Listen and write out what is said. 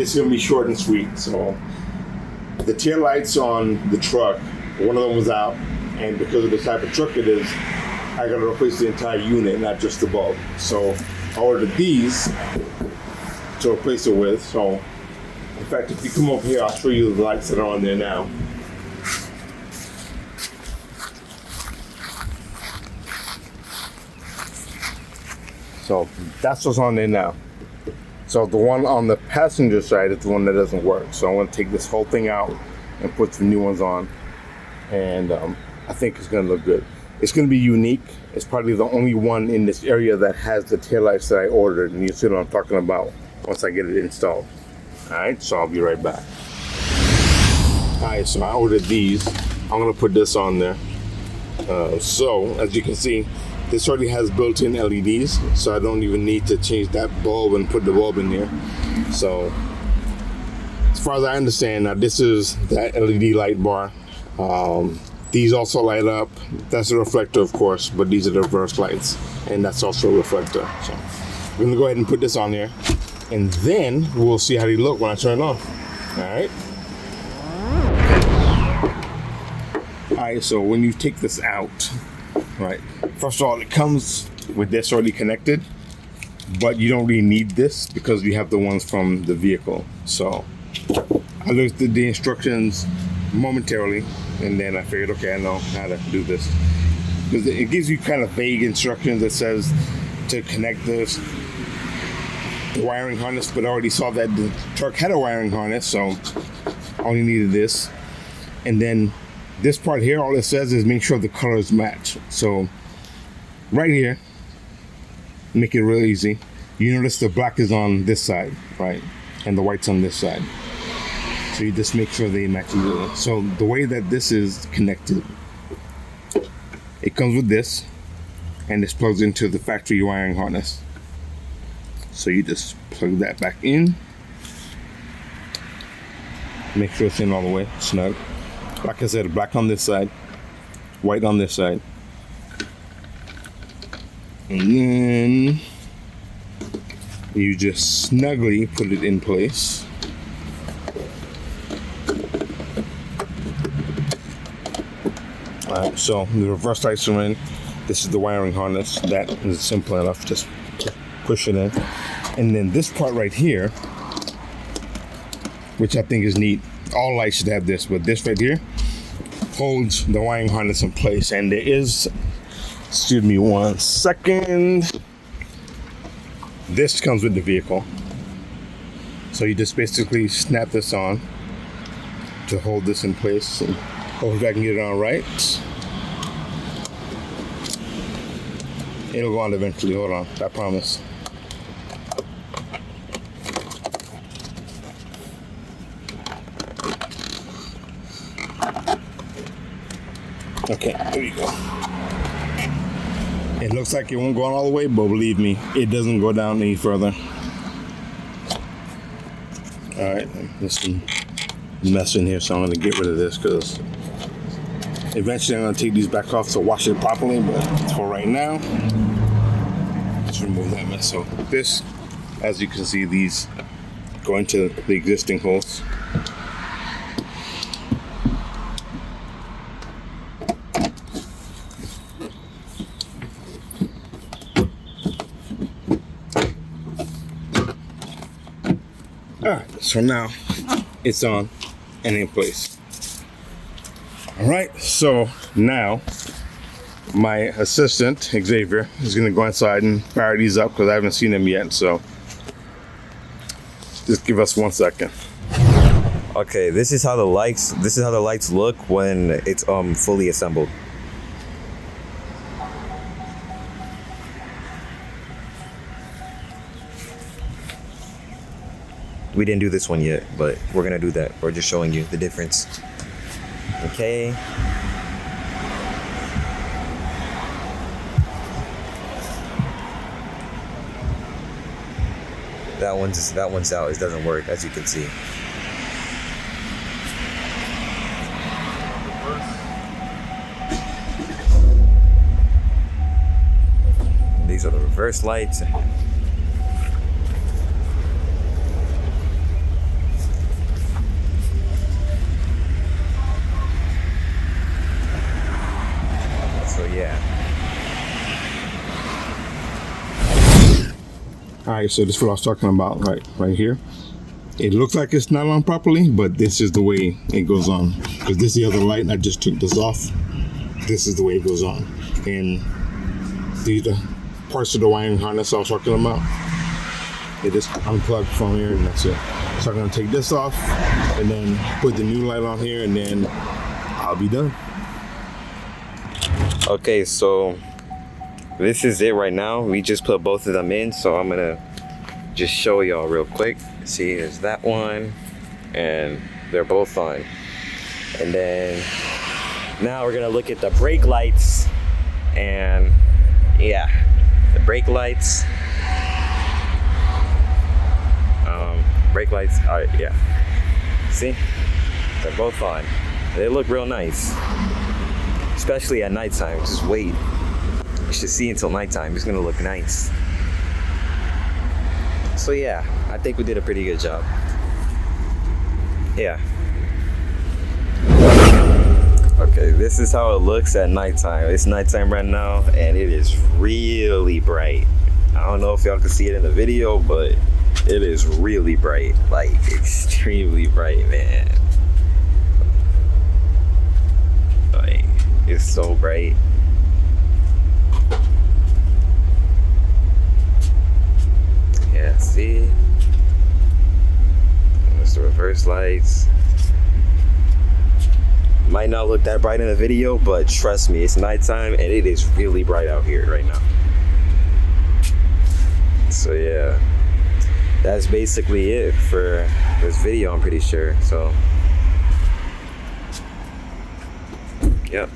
this is gonna be short and sweet. So the tail lights on the truck, one of them was out, and because of the type of truck it is, I gotta replace the entire unit, not just the bulb. So I ordered these to replace it with. So in fact, if you come over here, I'll show you the lights that are on there now. So that's what's on there now. So the one on the passenger side is the one that doesn't work. So I want to take this whole thing out and put some new ones on. And I think it's going to look good. It's going to be unique. It's probably the only one in this area that has the taillights that I ordered. And you'll see what I'm talking about once I get it installed. All right, so I'll be right back. All right, so I ordered these. I'm going to put this on there. So as you can see, this already has built-in LEDs, so I don't even need to change that bulb and put the bulb in there. So, as far as I understand, now this is that LED light bar. These also light up. That's a reflector, of course, but these are the reverse lights, and that's also a reflector. So, we're gonna go ahead and put this on there, and then we'll see how they look when I turn it on. All right. All right. So when you take this out. Right. First of all, it comes with this already connected, but you don't really need this because you have the ones from the vehicle. So I looked at the instructions momentarily, and then I figured, okay, I know how to do this. Because it gives you kind of vague instructions that says to connect the wiring harness, but I already saw that the truck had a wiring harness, so I only needed this. And then this part here, all it says is make sure the colors match. So right here, make it real easy. You notice the black is on this side, right? And the white's on this side. So you just make sure they match each other. So the way that this is connected, it comes with this, and this plugs into the factory wiring harness. So you just plug that back in. Make sure it's in all the way, snug. Like I said, black on this side, white on this side. And then you just snugly put it in place. Alright, so the reverse lights are in. This is the wiring harness. That is simple enough. Just push it in. And then this part right here, which I think is neat. All lights should have this, but this right here holds the wiring harness in place. And there is, excuse me 1 second, this comes with the vehicle. So you just basically snap this on to hold this in place, and hopefully I can get it on right. It'll go on eventually, hold on, I promise. Okay, there you go. It looks like it won't go on all the way, but believe me, it doesn't go down any further. All right, there's some mess in here, so I'm gonna get rid of this because eventually I'm gonna take these back off to wash it properly, but for right now, let's remove that mess. So this, as you can see, these go into the existing holes. Alright, so now it's on and in place. Alright, so now my assistant, Xavier, is going to go inside and fire these up because I haven't seen them yet, so just give us 1 second. Okay, this is how the lights look when it's fully assembled. We didn't do this one yet, but we're gonna do that. We're just showing you the difference. Okay. That one's out. It doesn't work, as you can see. These are the reverse lights. yeah. All right, so this is what I was talking about, right here. It looks like it's not on properly, but this is the way it goes on. Because this is the other light, and I just took this off. This is the way it goes on. And these are parts of the wiring harness I was talking about. It just unplugged from here, and that's it. So I'm gonna take this off, and then put the new light on here, and then I'll be done. Okay, so this is it right now. We just put both of them in, so I'm gonna just show y'all real quick. See, there's that one, and they're both on. And then now we're gonna look at the brake lights, and yeah, the brake lights. Brake lights, all right, yeah. See, they're both on. They look real nice, especially at nighttime. Just wait. You should see until nighttime. It's gonna look nice. So yeah, I think we did a pretty good job. Yeah. Okay, this is how it looks at nighttime. It's nighttime right now, and it is really bright. I don't know if y'all can see it in the video, but it is really bright, like extremely bright, man. Like, it's so bright. Yeah, see? That's the reverse lights. Might not look that bright in the video, but trust me, it's nighttime and it is really bright out here right now. So yeah, that's basically it for this video, I'm pretty sure. So, yep.